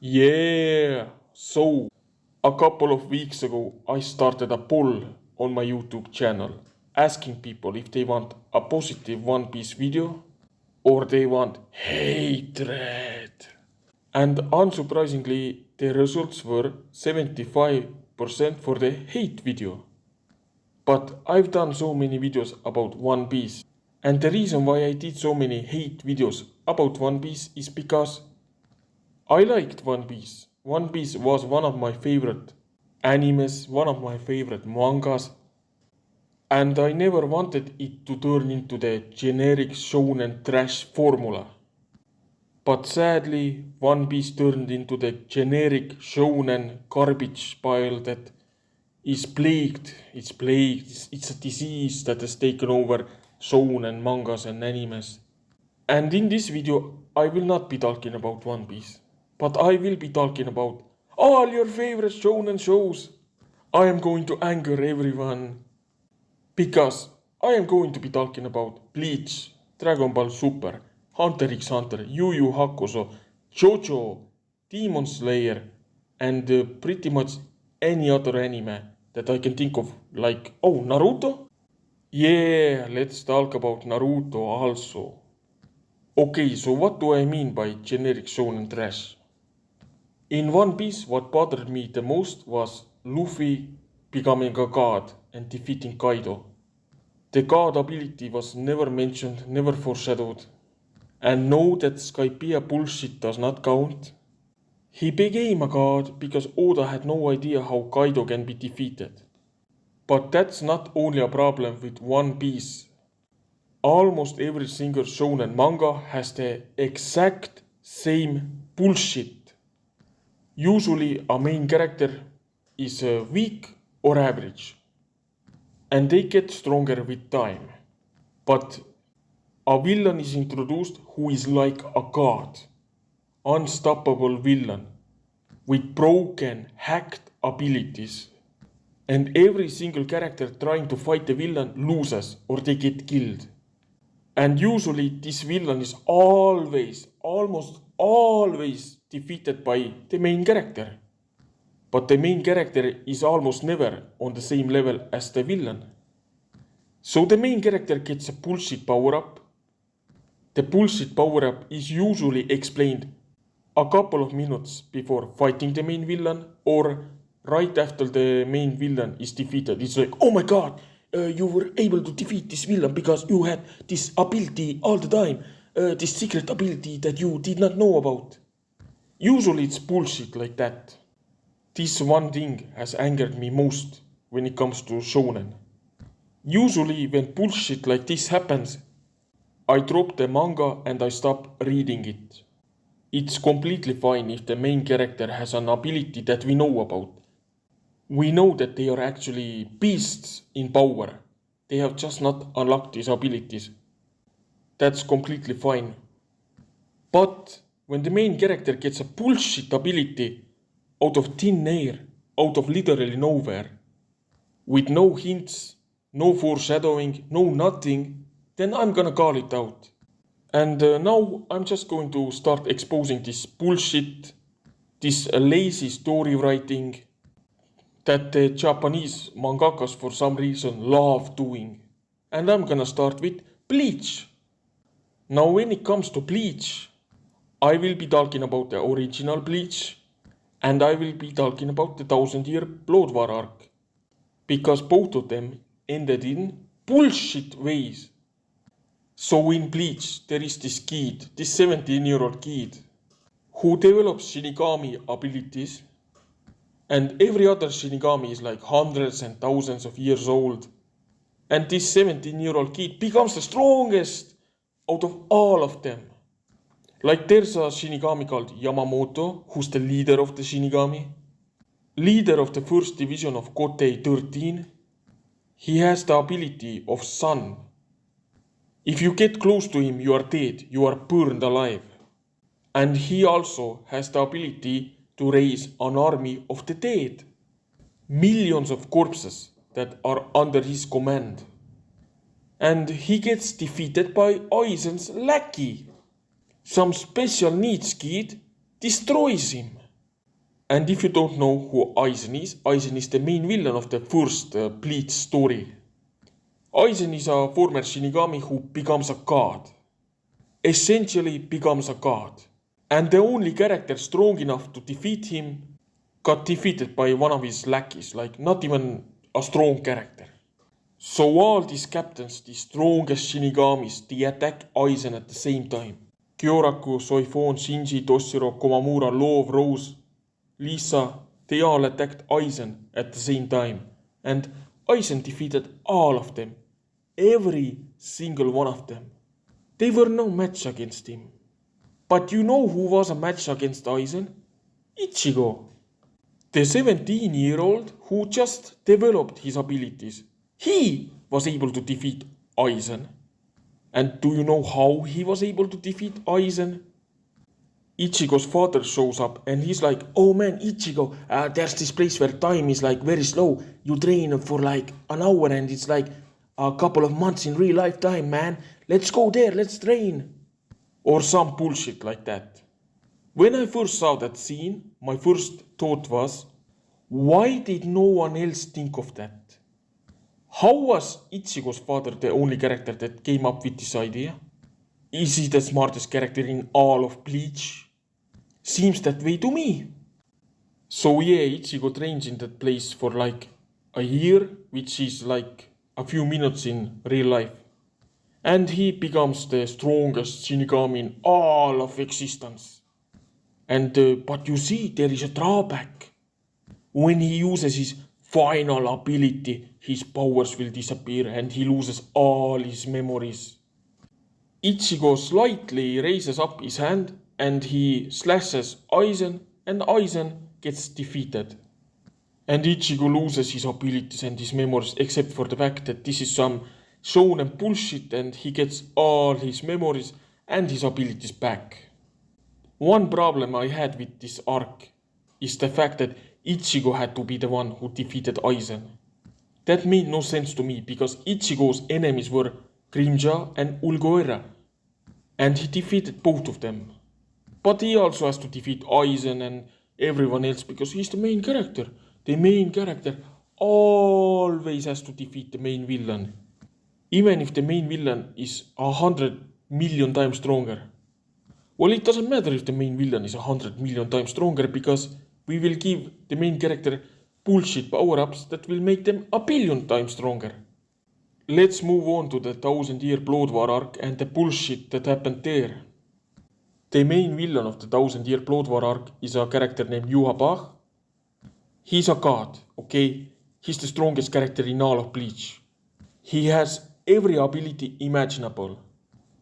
Yeah, so a couple of weeks ago I started a poll on my YouTube channel asking people if they want a positive One Piece video or they want hatred. And unsurprisingly, the results were 75% for the hate video. But I've done so many videos about One Piece, and the reason why I did so many hate videos about One Piece is because I liked One Piece. One Piece was one of my favorite animes, one of my favorite mangas, and I never wanted it to turn into the generic shonen trash formula. But sadly, One Piece turned into the generic shonen garbage pile that is plagued. It's a disease that has taken over shonen mangas and animes. And in this video, I will not be talking about One Piece, but I will be talking about all your favorite shonen shows. I am going to anger everyone because I am going to be talking about Bleach, Dragon Ball Super, HunterxHunter, Yu Yu Hakusho, JoJo, Demon Slayer, and pretty much any other anime that I can think of, like, oh, Naruto? Yeah, let's talk about Naruto also. Okay, so what do I mean by generic shonen trash? In One Piece, what bothered me the most was Luffy becoming a god and defeating Kaido. The god ability was never mentioned, never foreshadowed. And no, that Skypiea bullshit does not count. He became a god because Oda had no idea how Kaido can be defeated. But that's not only a problem with One Piece. Almost every single shonen manga has the exact same bullshit. Usually a main character is weak or average, and they get stronger with time. But a villain is introduced who is like a god, unstoppable villain with broken, hacked abilities. And every single character trying to fight the villain loses or they get killed. And usually this villain is almost always defeated by the main character. But the main character is almost never on the same level as the villain. So the main character gets a bullshit power up. The bullshit power up is usually explained a couple of minutes before fighting the main villain or right after the main villain is defeated. It's like, oh my god, you were able to defeat this villain because you had this ability all the time, this secret ability that you did not know about. Usually it's bullshit like that. This one thing has angered me most when it comes to shonen. Usually when bullshit like this happens, I drop the manga and I stop reading it. It's completely fine if the main character has an ability that we know about. We know that they are actually beasts in power. They have just not unlocked these abilities. That's completely fine. But when the main character gets a bullshit ability out of thin air, out of literally nowhere, with no hints, no foreshadowing, no nothing, then I'm gonna call it out. And now I'm just going to start exposing this bullshit, this lazy story writing, that the Japanese mangakas for some reason love doing. And I'm gonna start with Bleach. Now when it comes to Bleach, I will be talking about the original Bleach and I will be talking about the 1000-year Blood War arc. Because both of them ended in bullshit ways. So in Bleach there is this kid, this 17-year-old kid, who develops Shinigami abilities. And every other Shinigami is like hundreds and thousands of years old. And this 17-year-old kid becomes the strongest out of all of them. Like there's a Shinigami called Yamamoto, who's the leader of the Shinigami. Leader of the first division of Kotei 13. He has the ability of sun. If you get close to him, you are dead, you are burned alive. And he also has the ability to raise an army of the dead. Millions of corpses that are under his command. And he gets defeated by Aizen's lackey. Some special needs kid destroys him. And if you don't know who Aizen is the main villain of the first Bleach story. Aizen is a former Shinigami who becomes a god. Essentially becomes a god. And the only character strong enough to defeat him got defeated by one of his lackeys, like not even a strong character. So all these captains, the strongest Shinigamis, they attack Aizen at the same time. Kyoraku, Soifon, Shinji, Toshiro, Komamura, Love, Rose, Lisa, they all attacked Aizen at the same time. And Aizen defeated all of them. Every single one of them. They were no match against him. But you know who was a match against Aizen? Ichigo. The 17-year-old who just developed his abilities. He was able to defeat Aizen. And do you know how he was able to defeat Aizen? Ichigo's father shows up and he's like, oh man, Ichigo, there's this place where time is like very slow. You train for like an hour and it's like a couple of months in real life time, man. Let's go there, let's train. Or some bullshit like that. When I first saw that scene, my first thought was, why did no one else think of that? How was Ichigo's father the only character that came up with this idea? Is he the smartest character in all of Bleach? Seems that way to me. So yeah, Ichigo trains in that place for like a year, which is like a few minutes in real life. And he becomes the strongest Shinigami in all of existence. And but you see, there is a drawback. When he uses his final ability, his powers will disappear and he loses all his memories. Ichigo slightly raises up his hand and he slashes Aizen and Aizen gets defeated. And Ichigo loses his abilities and his memories except for the fact that this is some Shonen bullshit and he gets all his memories and his abilities back. One problem I had with this arc is the fact that Ichigo had to be the one who defeated Aizen. That made no sense to me because Ichigo's enemies were Grimjaw and Ulgoera, and he defeated both of them. But he also has to defeat Aizen and everyone else because he's the main character. The main character always has to defeat the main villain. Even if the main villain is 100 million times stronger. Well, it doesn't matter if the main villain is 100 million times stronger because we will give the main character bullshit power-ups that will make them 1,000,000,000 times stronger. Let's move on to the 1000-year Blood War arc and the bullshit that happened there. The main villain of the 1000-year Blood War arc is a character named Yuha Bach. He's a god, okay? He's the strongest character in all of Bleach. He has every ability imaginable.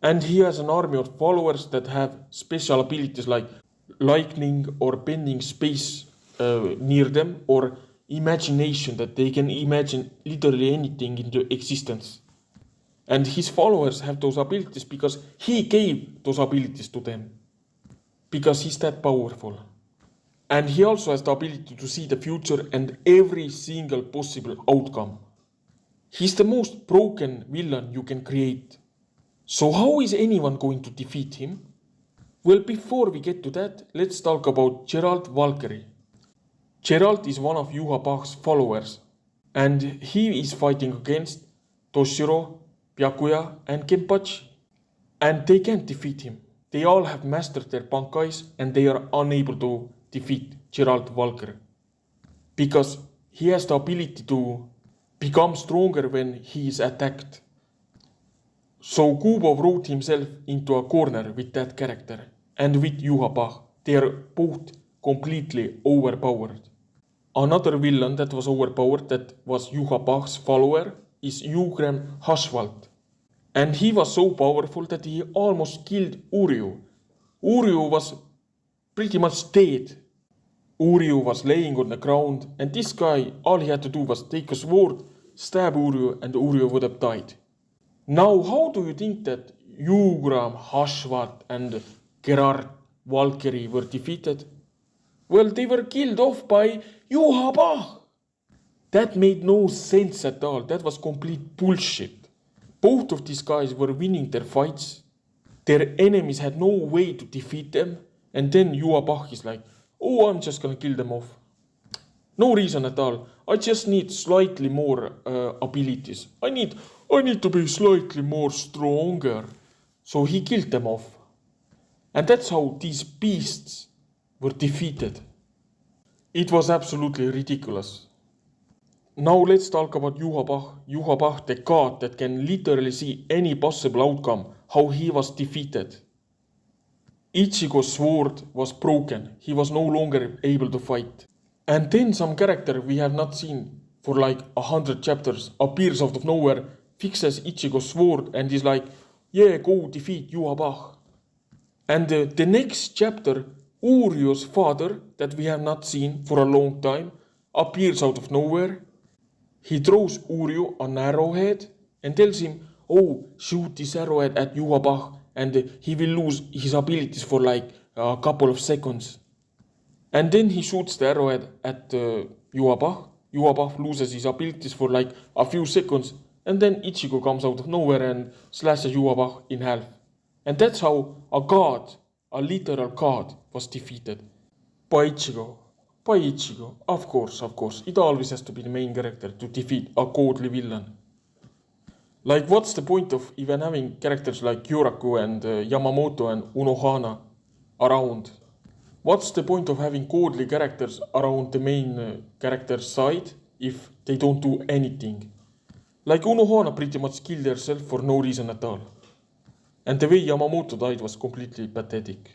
And he has an army of followers that have special abilities like lightning or bending space near them or imagination that they can imagine literally anything into existence. And his followers have those abilities because he gave those abilities to them. Because he's that powerful. And he also has the ability to see the future and every single possible outcome. He's the most broken villain you can create. So how is anyone going to defeat him? Well, before we get to that, let's talk about Geralt Valkyrie. Geralt is one of Yuha Bach's followers, and he is fighting against Toshiro, Byakuya, and Kenpachi. And they can't defeat him. They all have mastered their bankais and they are unable to defeat Geralt Valkyrie. Because he has the ability to become stronger when he is attacked. So Kubo wrote himself into a corner with that character and with Yuha Bach. They are both completely overpowered. Another villain that was overpowered that was Yuha Bach's follower is Yugrem Hashwald. And he was so powerful that he almost killed Uryu. Uryu was pretty much dead. Uryu was laying on the ground and this guy, all he had to do was take a sword, stab Uryu and Uryu would have died. Now, how do you think that Yugram, Hashwat and Gerard Valkyrie were defeated? Well, they were killed off by Yuha Bach. That made no sense at all. That was complete bullshit. Both of these guys were winning their fights. Their enemies had no way to defeat them. And then Yuha Bach is like, oh, I'm just gonna kill them off. No reason at all. I just need slightly more abilities. I need to be slightly more stronger. So he killed them off. And that's how these beasts were defeated. It was absolutely ridiculous. Now let's talk about Juha Pah. Juha Pah, the god that can literally see any possible outcome, how he was defeated. Ichigo's sword was broken. He was no longer able to fight. And then some character we have not seen for like 100 chapters appears out of nowhere, fixes Ichigo's sword and is like, yeah, go defeat Juha Pah. And the next chapter, Urio's father, that we have not seen for a long time, appears out of nowhere. He throws Urio an arrowhead and tells him, oh, shoot this arrowhead at Juha Pah and he will lose his abilities for like a couple of seconds. And then he shoots the arrowhead at Juha Pah. Juha Pah loses his abilities for like a few seconds and then Ichigo comes out of nowhere and slashes Juha Pah in half. And that's how a god, a literal god, was defeated. By Ichigo. Of course. It always has to be the main character to defeat a godly villain. Like, what's the point of even having characters like Kyoraku and Yamamoto and Unohana around? What's the point of having godly characters around the main character's side if they don't do anything? Like, Unohana pretty much killed herself for no reason at all. And the way Yamamoto died was completely pathetic.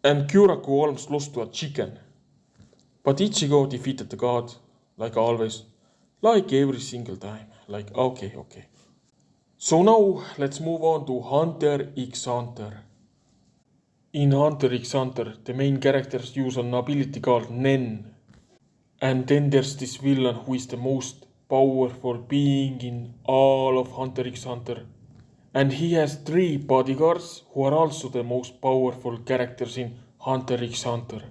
And Kyoraku almost lost to a chicken. But Ichigo defeated the god, like always, like every single time. Like, okay. So now, let's move on to HunterxHunter. In HunterxHunter, the main characters use an ability called Nen. And then there's this villain who is the most powerful being in all of HunterxHunter. And he has 3 bodyguards who are also the most powerful characters in HunterxHunter.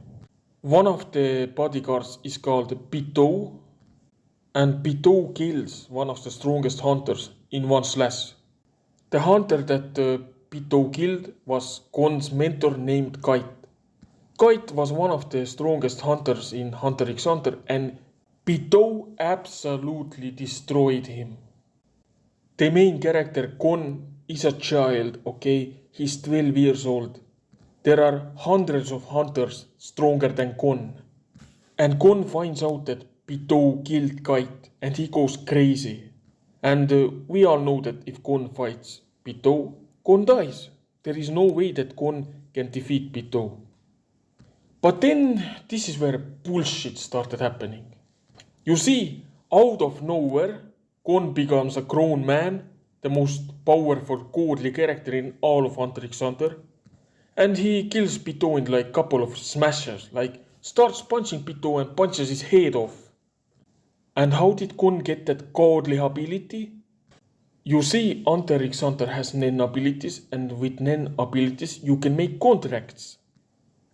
One of the bodyguards is called Pitou, and Pitou kills one of the strongest hunters in one slash. The hunter that Pitou killed was Gon's mentor named Kite. Kite was one of the strongest hunters in HunterxHunter and Pitou absolutely destroyed him. The main character Gon is a child, okay? He's 12 years old. There are hundreds of hunters stronger than Gon. And Gon finds out that Pitou killed Kite and he goes crazy. And we all know that if Gon fights Pitou, Gon dies. There is no way that Gon can defeat Pitou. But then this is where bullshit started happening. You see, out of nowhere, Gon becomes a grown man, the most powerful godly character in all of HunterxHunter. And he kills Pitou in like couple of smashes, like starts punching Pitou and punches his head off. And how did Gon get that godly ability? You see, HunterxHunter has Nen abilities, and with Nen abilities you can make contracts.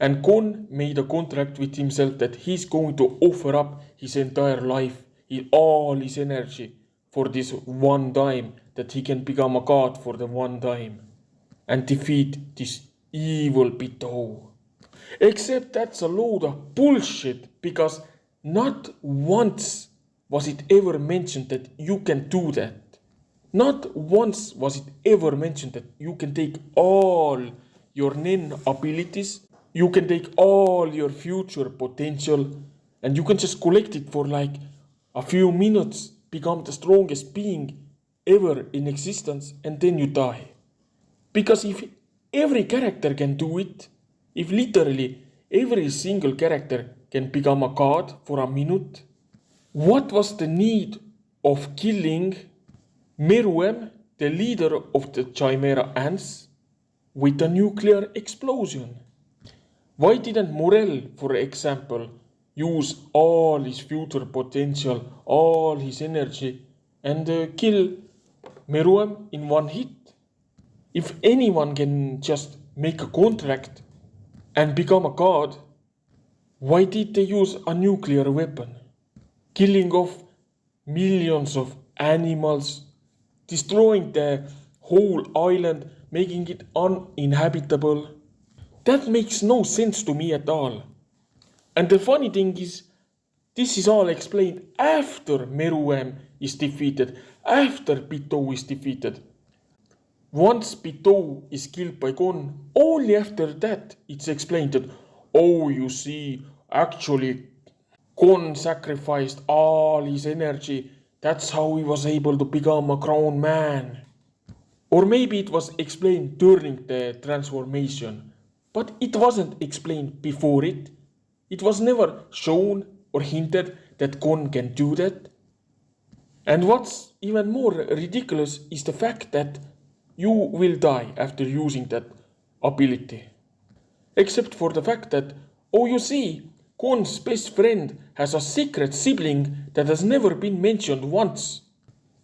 And Gon made a contract with himself that he's going to offer up his entire life, all his energy, for this one time, that he can become a god for the one time and defeat this evil Pitou. Except that's a load of bullshit, because not once was it ever mentioned that you can do that. Not once was it ever mentioned that you can take all your Nen abilities, you can take all your future potential, and you can just collect it for like a few minutes, become the strongest being ever in existence, and then you die. Because if every character can do it, if literally every single character can become a god for a minute, what was the need of killing Meruem, the leader of the Chimera Ants, with a nuclear explosion? Why didn't Morel, for example, use all his future potential, all his energy, and kill Meruem in one hit? If anyone can just make a contract and become a god, why did they use a nuclear weapon? Killing off millions of animals, destroying the whole island, making it uninhabitable. That makes no sense to me at all. And the funny thing is, this is all explained after Meruem is defeated, after Pitou is defeated. Once Pitou is killed by Gon, only after that it's explained that, oh, you see, actually Gon sacrificed all his energy. That's how he was able to become a grown man. Or maybe it was explained during the transformation, but it wasn't explained before it. It was never shown or hinted that Gon can do that. And what's even more ridiculous is the fact that you will die after using that ability. Except for the fact that, oh, you see, Gon's best friend has a secret sibling that has never been mentioned once.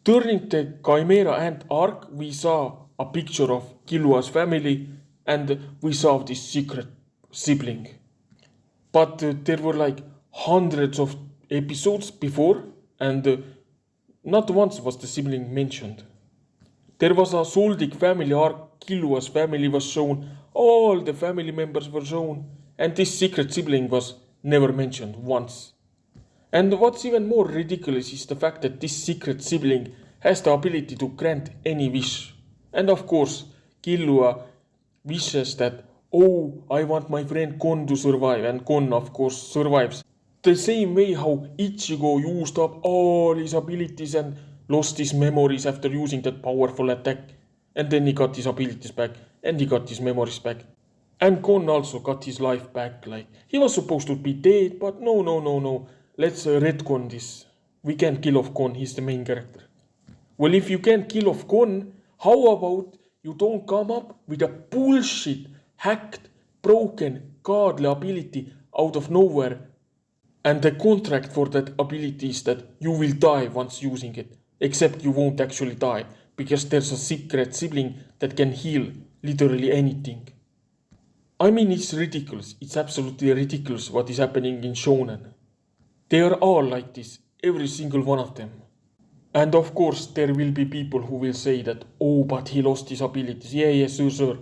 During the Chimera Ant arc, we saw a picture of Killua's family and we saw this secret sibling. But there were like hundreds of episodes before and not once was the sibling mentioned. There was a Soldic family arc, Killua's family was shown, all the family members were shown, and this secret sibling was never mentioned once. And what's even more ridiculous is the fact that this secret sibling has the ability to grant any wish. And of course, Killua wishes that, oh, I want my friend Gon to survive, and Gon of course survives. The same way how Ichigo used up all his abilities and lost his memories after using that powerful attack. And then he got his abilities back, and he got his memories back. And Gon also got his life back, like, he was supposed to be dead, but no. Let's retcon this. We can't kill off Gon, he's the main character. Well, if you can't kill off Gon, how about you don't come up with a bullshit, hacked, broken, godly ability out of nowhere? And the contract for that ability is that you will die once using it. Except you won't actually die, because there's a secret sibling that can heal literally anything. I mean, it's ridiculous. It's absolutely ridiculous what is happening in Shonen. They are all like this, every single one of them. And of course, there will be people who will say that, oh, but he lost his abilities. Yeah, sure.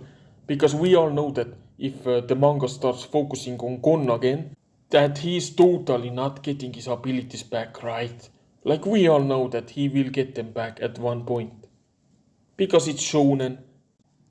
Because we all know that if the manga starts focusing on Gon again, that he is totally not getting his abilities back, right? Like we all know that he will get them back at one point. Because it's Shonen,